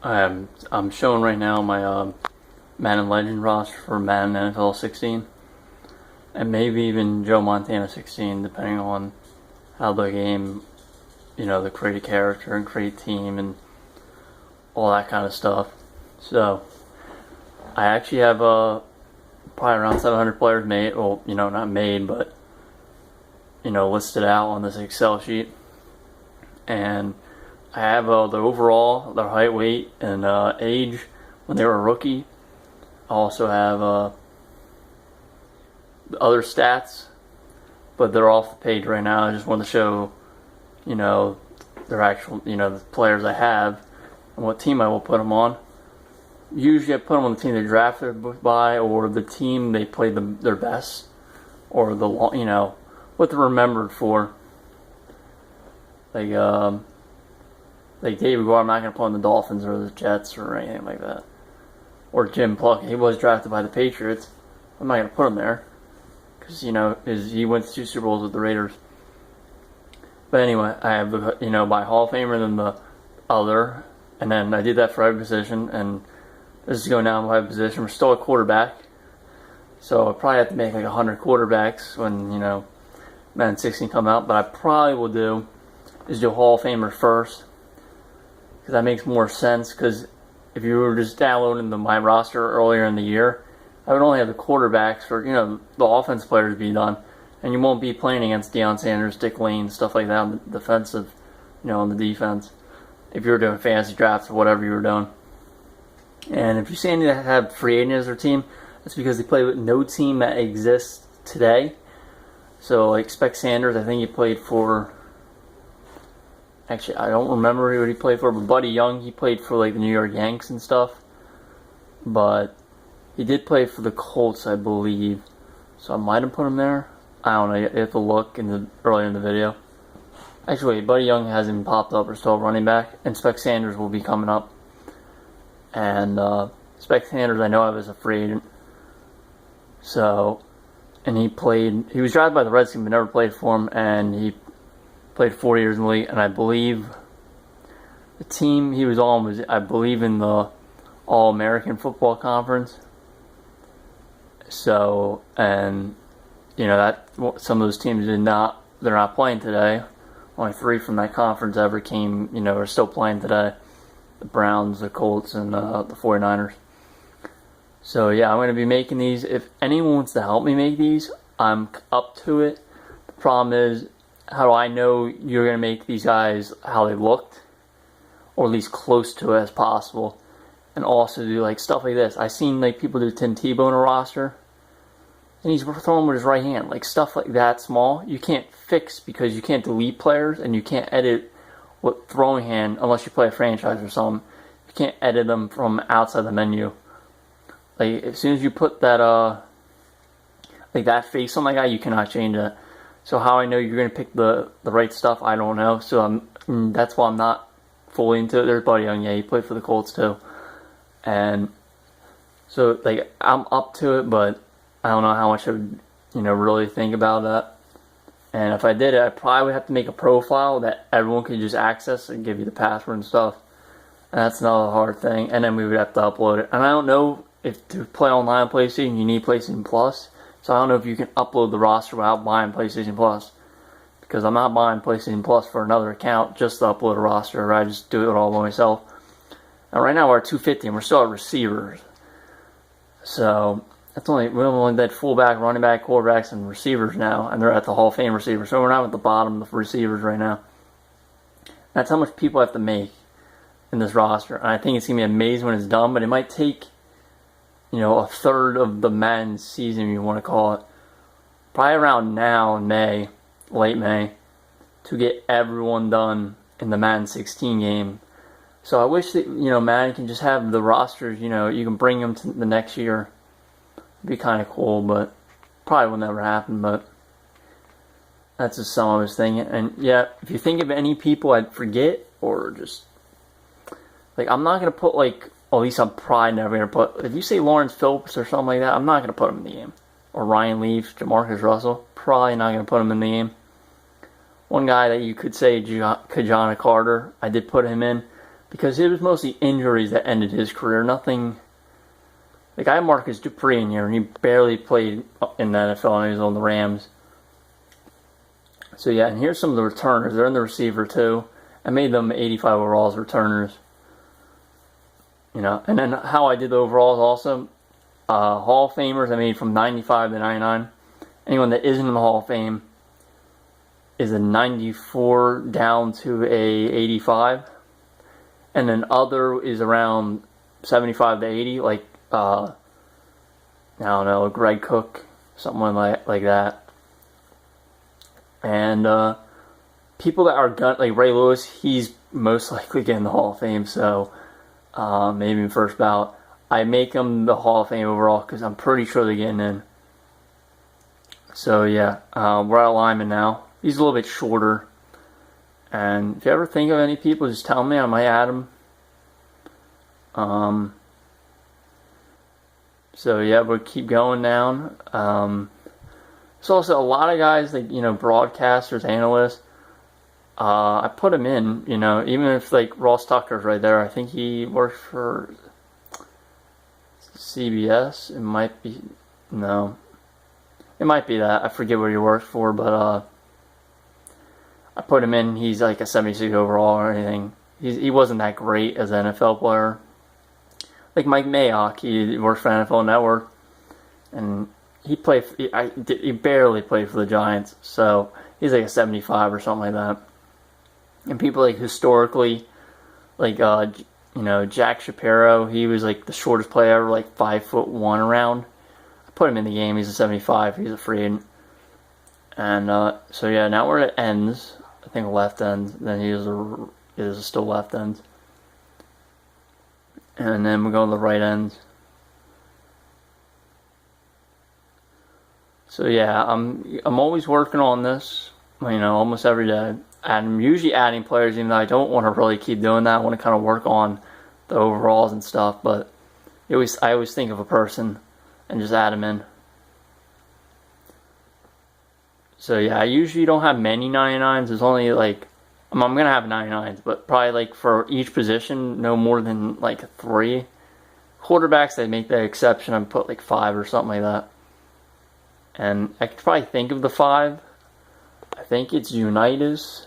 I'm showing right now my Madden Legend roster for Madden NFL 16, and maybe even Joe Montana 16, depending on how the game, the create a character and create team and all that kind of stuff. So I actually have probably around 700 players made. Well, not made, but listed out on this Excel sheet, and I have the overall, their height, weight, and age when they were a rookie. I also have the other stats, but they're off the page right now. I just want to show, their actual, the players I have and what team I will put them on. Usually I put them on the team they drafted by, or the team they played their best, or what they're remembered for. Like David Gore, I'm not going to put on the Dolphins or the Jets or anything like that. Or Jim Pluck, he was drafted by the Patriots. I'm not going to put him there because he went to 2 Super Bowls with the Raiders. But anyway, I have my Hall of Famer, then the other, and then I did that for every position. And this is going down by position. We're still a quarterback, so I probably have to make like 100 quarterbacks when Madden 16 come out. But I probably will do Hall of Famer first, because that makes more sense. Because if you were just downloading my roster earlier in the year, I would only have the quarterbacks for the offense players be done, and you won't be playing against Deion Sanders, Dick Lane, stuff like that on the defensive, on the defense. If you were doing fantasy drafts or whatever you were doing, and if you say they have free agent as their team, that's because they play with no team that exists today. So like Spec Sanders, I think he played for. Actually, I don't remember what he played for, but Buddy Young, he played for like the New York Yanks and stuff. But he did play for the Colts, I believe. So I might have put him there. I don't know. You have to look earlier in the video. Actually, Buddy Young hasn't popped up. We're still running back, and Spec Sanders will be coming up. And Spec Sanders, I know of as a free agent. So, and he was drafted by the Redskins, but never played for him, and he played 4 years in the league, and I believe the team he was on was, I believe, in the All-American Football Conference. So, and that some of those teams they're not playing today. Only 3 from that conference ever came, are still playing today. The Browns, the Colts, and the 49ers. So yeah, I'm going to be making these. If anyone wants to help me make these, I'm up to it. The problem is, how do I know you're going to make these guys how they looked, or at least close to it as possible, and also do like stuff like this. I've seen like people do Tim Tebow in a roster, and he's throwing with his right hand, like stuff like that small. You can't fix because you can't delete players, and you can't edit with throwing hand unless you play a franchise or something. You can't edit them from outside the menu. Like as soon as you put that like that face on that guy, you cannot change that. So how I know you're going to pick the right stuff, I don't know. So that's why I'm not fully into it. There's Buddy Young, yeah, he played for the Colts too. And so like I'm up to it, but I don't know how much I would, really think about that. And if I did it, I probably would have to make a profile that everyone could just access and give you the password and stuff. And that's another hard thing. And then we would have to upload it. And I don't know if to play online on PlayStation, you need PlayStation Plus. So I don't know if you can upload the roster without buying PlayStation Plus. Because I'm not buying PlayStation Plus for another account just to upload a roster. I just do it all by myself. And right now we're at 250 and we're still at receivers. So we only did fullback, running back, quarterbacks, and receivers now. And they're at the Hall of Fame receivers. So we're not at the bottom of the receivers right now. That's how much people have to make in this roster. And I think it's going to be amazing when it's done. But it might take a third of the Madden season, you want to call it, probably around now in May, late May, to get everyone done in the Madden 16 game. So I wish that, Madden can just have the rosters, you can bring them to the next year. It'd be kind of cool, but probably will never happen, but that's just something I was thinking. And yeah, if you think of any people I'd forget, or just, like, I'm not going to put, like, at least I'm probably never going to put, if you say Lawrence Phillips or something like that, I'm not going to put him in the game. Or Ryan Leaf, Jamarcus Russell, probably not going to put him in the game. One guy that you could say, Kajana Carter, I did put him in, because it was mostly injuries that ended his career. Nothing. Like, I had Marcus Dupree in here, and he barely played in the NFL, and he was on the Rams. So, yeah, and here's some of the returners. They're in the receiver, too. I made them 85 overalls returners. You know, and then how I did the overalls also. Hall of Famers I made from 95 to 99. Anyone that isn't in the Hall of Fame is a 94 down to a 85. And then other is around 75 to 80, like, I don't know, Greg Cook, something like that. And people that are like Ray Lewis, he's most likely getting the Hall of Fame, so maybe in first ballot. I make them the Hall of Fame overall because I'm pretty sure they're getting in. So yeah, we're at lineman now. He's a little bit shorter. And if you ever think of any people, just tell me. I might add them. So yeah, we'll keep going down. There's also a lot of guys, like, you know, broadcasters, analysts. I put them in, you know, even if, like, Ross Tucker's right there. I think he works for CBS. It might be, no. It might be that. I forget where he works for, but I put him in. He's like a 76 overall or anything. He wasn't that great as an NFL player. Like Mike Mayock, he works for NFL Network, and he barely played for the Giants, so he's like a 75 or something like that. And people like historically, like you know, Jack Shapiro, he was like the shortest player ever, like 5'1" around. I put him in the game. He's a 75. He's a free agent. And so yeah, now we're at ends. I think left ends. Then he is still left ends. And then we go to the right ends. So yeah, I'm always working on this, you know, almost every day. I'm usually adding players, even though I don't want to really keep doing that. I want to kind of work on the overalls and stuff, but I always think of a person and just add them in. So yeah, I usually don't have many 99s. There's only like, I'm going to have 99s, but probably like for each position, no more than like 3. Quarterbacks, they make that exception. I put like 5 or something like that. And I could probably think of the 5. I think it's Unitas,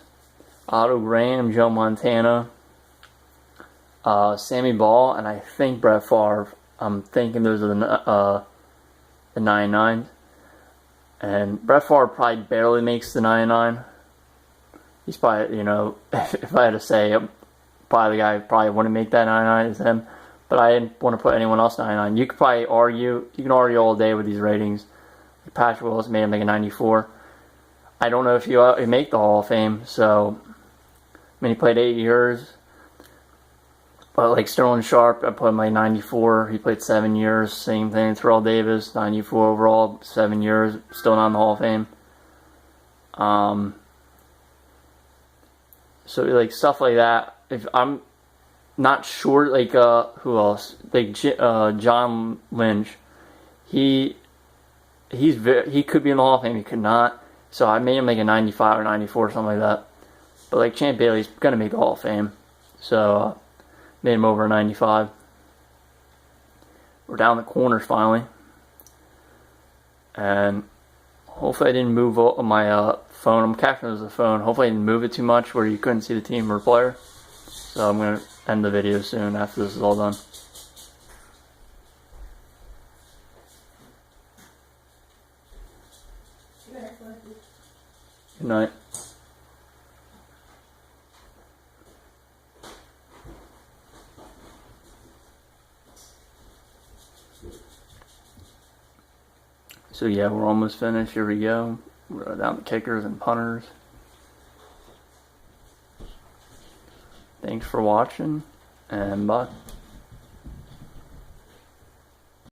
Otto Graham, Joe Montana, Sammy Ball, and I think Brett Favre. I'm thinking those are the 99s. And Brett Favre probably barely makes the 99. He's probably, you know, if I had to say, probably the guy who probably wouldn't make that 99 is him. But I didn't want to put anyone else 99. You could probably argue, you can argue all day with these ratings. Patrick Willis made him make a 94. I don't know if you make the Hall of Fame, so, I mean, he played 8 years. But like Sterling Sharp, I put him like 94. He played 7 years. Same thing. Terrell Davis, 94 overall, 7 years. Still not in the Hall of Fame. So like stuff like that. If I'm not sure, like who else? Like John Lynch. He could be in the Hall of Fame. He could not. So I made him like a 95 or 94 or something like that. But like Champ Bailey's gonna make the Hall of Fame. So made him over a 95. We're down the corners finally. And hopefully I didn't move my phone. I'm capturing the phone. Hopefully I didn't move it too much where you couldn't see the team or player. So I'm going to end the video soon after this is all done. Good night. So yeah, we're almost finished. Here we go. We're down to kickers and punters. Thanks for watching, and bye.